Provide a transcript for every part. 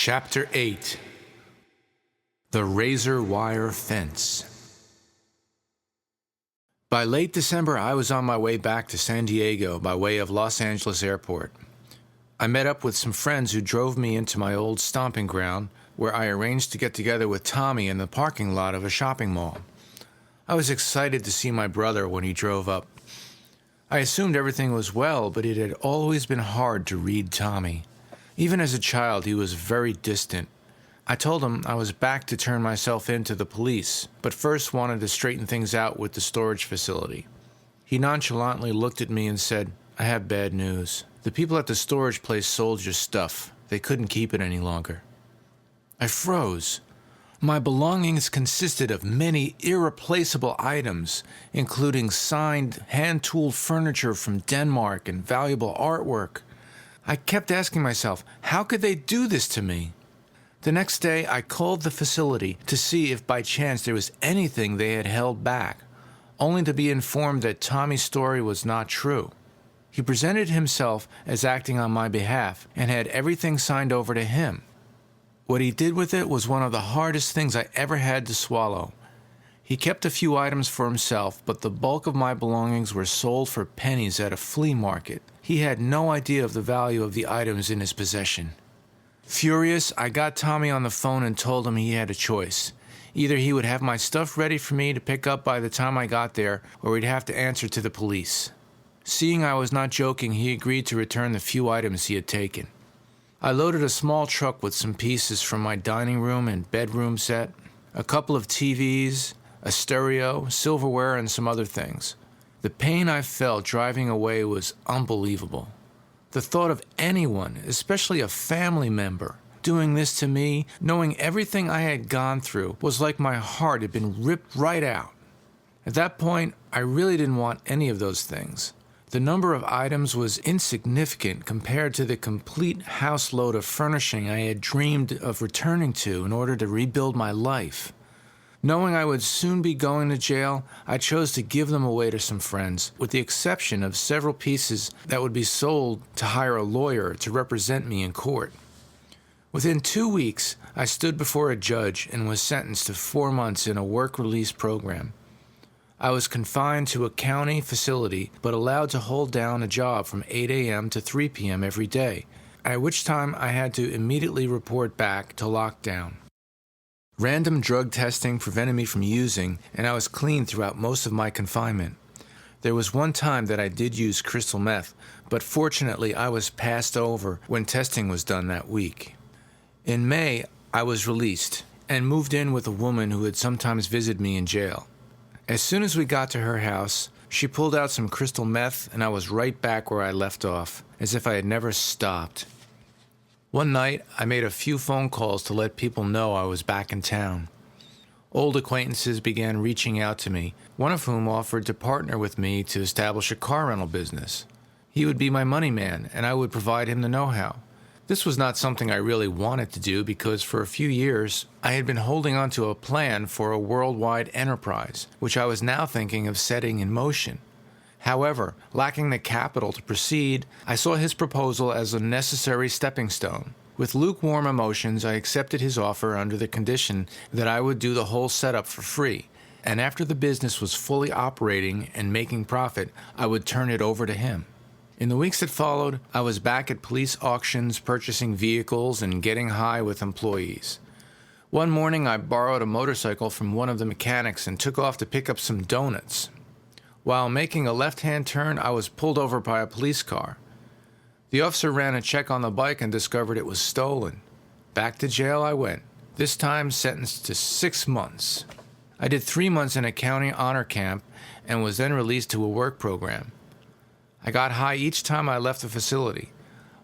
Chapter 8. The Razor Wire Fence. By late December, I was on my way back to San Diego by way of Los Angeles Airport. I met up with some friends who drove me into my old stomping ground, where I arranged to get together with Tommy in the parking lot of a shopping mall. I was excited to see my brother when he drove up. I assumed everything was well, but it had always been hard to read Tommy. Even as a child, he was very distant. I told him I was back to turn myself in to the police, but first wanted to straighten things out with the storage facility. He nonchalantly looked at me and said, "I have bad news. The people at the storage place sold your stuff. They couldn't keep it any longer." I froze. My belongings consisted of many irreplaceable items, including signed, hand-tooled furniture from Denmark and valuable artwork. I kept asking myself, how could they do this to me? The next day, I called the facility to see if by chance there was anything they had held back, only to be informed that Tommy's story was not true. He presented himself as acting on my behalf and had everything signed over to him. What he did with it was one of the hardest things I ever had to swallow. He kept a few items for himself, but the bulk of my belongings were sold for pennies at a flea market. He had no idea of the value of the items in his possession. Furious, I got Tommy on the phone and told him he had a choice. Either he would have my stuff ready for me to pick up by the time I got there, or he'd have to answer to the police. Seeing I was not joking, he agreed to return the few items he had taken. I loaded a small truck with some pieces from my dining room and bedroom set, a couple of TVs, a stereo, silverware, and some other things. The pain I felt driving away was unbelievable. The thought of anyone, especially a family member, doing this to me, knowing everything I had gone through, was like my heart had been ripped right out. At that point, I really didn't want any of those things. The number of items was insignificant compared to the complete house load of furnishing I had dreamed of returning to in order to rebuild my life. Knowing I would soon be going to jail, I chose to give them away to some friends, with the exception of several pieces that would be sold to hire a lawyer to represent me in court. Within 2 weeks, I stood before a judge and was sentenced to 4 months in a work release program. I was confined to a county facility, but allowed to hold down a job from 8 a.m. to 3 p.m. every day, at which time I had to immediately report back to lockdown. Random drug testing prevented me from using, and I was clean throughout most of my confinement. There was one time that I did use crystal meth, but fortunately I was passed over when testing was done that week. In May, I was released and moved in with a woman who had sometimes visited me in jail. As soon as we got to her house, she pulled out some crystal meth, and I was right back where I left off, as if I had never stopped. One night, I made a few phone calls to let people know I was back in town. Old acquaintances began reaching out to me, one of whom offered to partner with me to establish a car rental business. He would be my money man, and I would provide him the know-how. This was not something I really wanted to do because for a few years, I had been holding on to a plan for a worldwide enterprise, which I was now thinking of setting in motion. However, lacking the capital to proceed, I saw his proposal as a necessary stepping stone. With lukewarm emotions, I accepted his offer under the condition that I would do the whole setup for free, and after the business was fully operating and making profit, I would turn it over to him. In the weeks that followed, I was back at police auctions purchasing vehicles and getting high with employees. One morning, I borrowed a motorcycle from one of the mechanics and took off to pick up some donuts. While making a left-hand turn, I was pulled over by a police car. The officer ran a check on the bike and discovered it was stolen. Back to jail I went, this time sentenced to 6 months. I did 3 months in a county honor camp and was then released to a work program. I got high each time I left the facility.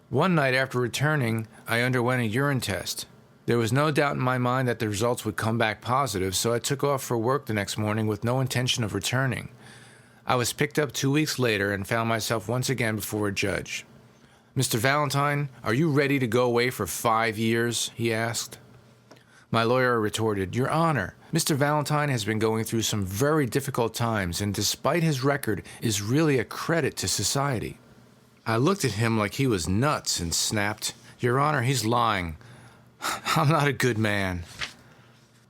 One night after returning, I underwent a urine test. There was no doubt in my mind that the results would come back positive, so I took off for work the next morning with no intention of returning. I was picked up 2 weeks later and found myself once again before a judge. "Mr. Valentine, are you ready to go away for 5 years?" he asked. My lawyer retorted, "Your Honor, Mr. Valentine has been going through some very difficult times and despite his record is really a credit to society." I looked at him like he was nuts and snapped, "Your Honor, he's lying. I'm not a good man.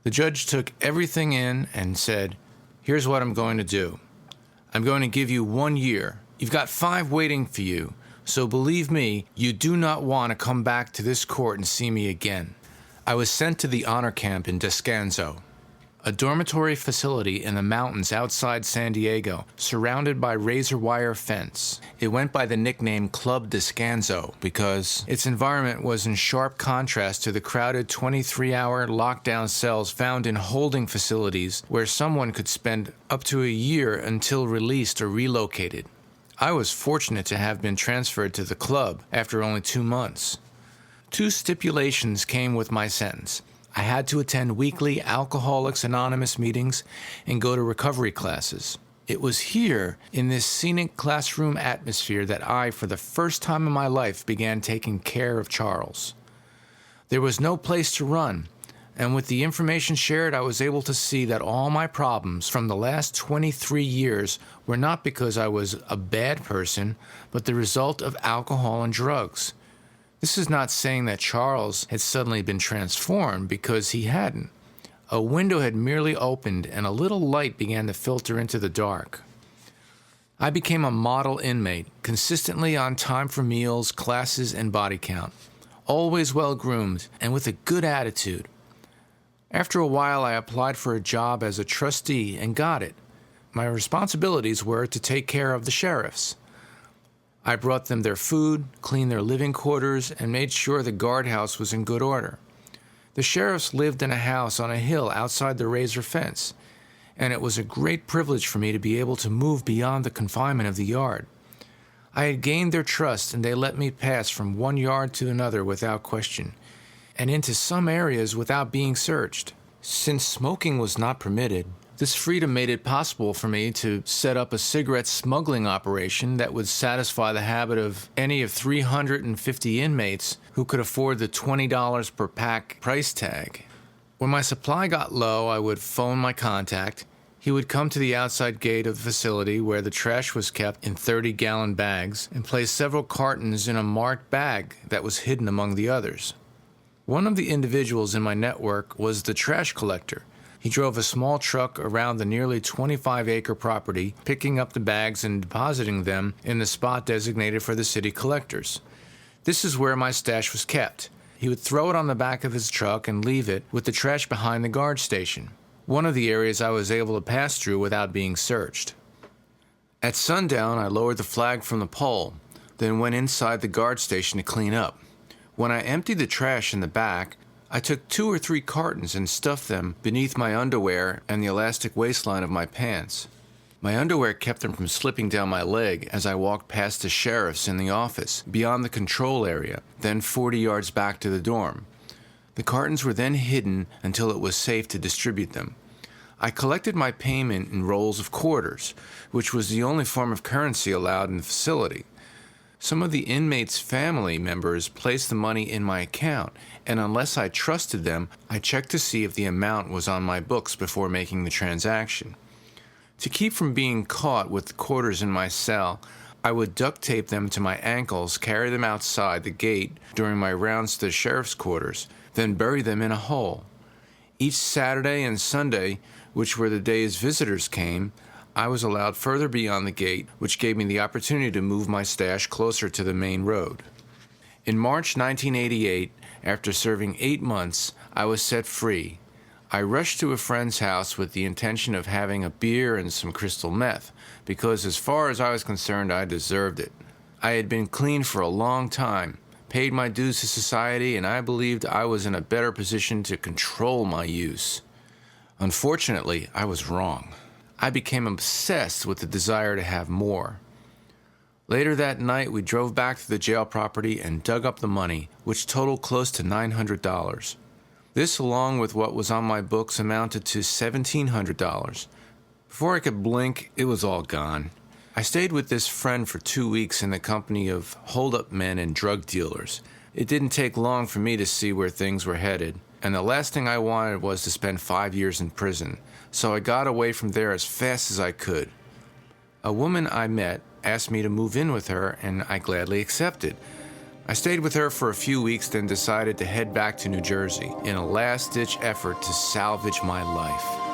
The judge took everything in and said, here's what I'm going to do. I'm going to give you 1 year. You've got 5 waiting for you. So believe me, you do not want to come back to this court and see me again. I was sent to the honor camp in Descanso, a dormitory facility in the mountains outside San Diego, surrounded by razor wire fence. It went by the nickname Club Descanso because its environment was in sharp contrast to the crowded 23-hour lockdown cells found in holding facilities where someone could spend up to a year until released or relocated. I was fortunate to have been transferred to the club after only 2 months. 2 stipulations came with my sentence. I had to attend weekly Alcoholics Anonymous meetings and go to recovery classes. It was here, in this scenic classroom atmosphere, that I, for the first time in my life, began taking care of Charles. There was no place to run, and with the information shared, I was able to see that all my problems from the last 23 years were not because I was a bad person, but the result of alcohol and drugs. This is not saying that Charles had suddenly been transformed, because he hadn't. A window had merely opened and a little light began to filter into the dark. I became a model inmate, consistently on time for meals, classes, and body count, always well-groomed and with a good attitude. After a while, I applied for a job as a trustee and got it. My responsibilities were to take care of the sheriffs. I brought them their food, cleaned their living quarters, and made sure the guardhouse was in good order. The sheriffs lived in a house on a hill outside the razor fence, and it was a great privilege for me to be able to move beyond the confinement of the yard. I had gained their trust, and they let me pass from one yard to another without question, and into some areas without being searched. Since smoking was not permitted, this freedom made it possible for me to set up a cigarette smuggling operation that would satisfy the habit of any of 350 inmates who could afford the $20 per pack price tag. When my supply got low, I would phone my contact. He would come to the outside gate of the facility where the trash was kept in 30-gallon bags and place several cartons in a marked bag that was hidden among the others. One of the individuals in my network was the trash collector. He drove a small truck around the nearly 25-acre property, picking up the bags and depositing them in the spot designated for the city collectors. This is where my stash was kept. He would throw it on the back of his truck and leave it with the trash behind the guard station, one of the areas I was able to pass through without being searched. At sundown, I lowered the flag from the pole, then went inside the guard station to clean up. When I emptied the trash in the back, I took 2 or 3 cartons and stuffed them beneath my underwear and the elastic waistline of my pants. My underwear kept them from slipping down my leg as I walked past the sheriffs in the office, beyond the control area, then 40 yards back to the dorm. The cartons were then hidden until it was safe to distribute them. I collected my payment in rolls of quarters, which was the only form of currency allowed in the facility. Some of the inmates' family members placed the money in my account, and unless I trusted them, I checked to see if the amount was on my books before making the transaction. To keep from being caught with the quarters in my cell, I would duct tape them to my ankles, carry them outside the gate during my rounds to the sheriff's quarters, then bury them in a hole. Each Saturday and Sunday, which were the days visitors came, I was allowed further beyond the gate, which gave me the opportunity to move my stash closer to the main road. In March 1988, after serving 8 months, I was set free. I rushed to a friend's house with the intention of having a beer and some crystal meth, because as far as I was concerned, I deserved it. I had been clean for a long time, paid my dues to society, and I believed I was in a better position to control my use. Unfortunately, I was wrong. I became obsessed with the desire to have more. Later that night, we drove back to the jail property and dug up the money, which totaled close to $900. This, along with what was on my books, amounted to $1,700. Before I could blink, it was all gone. I stayed with this friend for 2 weeks in the company of hold-up men and drug dealers. It didn't take long for me to see where things were headed, and the last thing I wanted was to spend 5 years in prison, so I got away from there as fast as I could. A woman I met asked me to move in with her, and I gladly accepted. I stayed with her for a few weeks, then decided to head back to New Jersey in a last-ditch effort to salvage my life.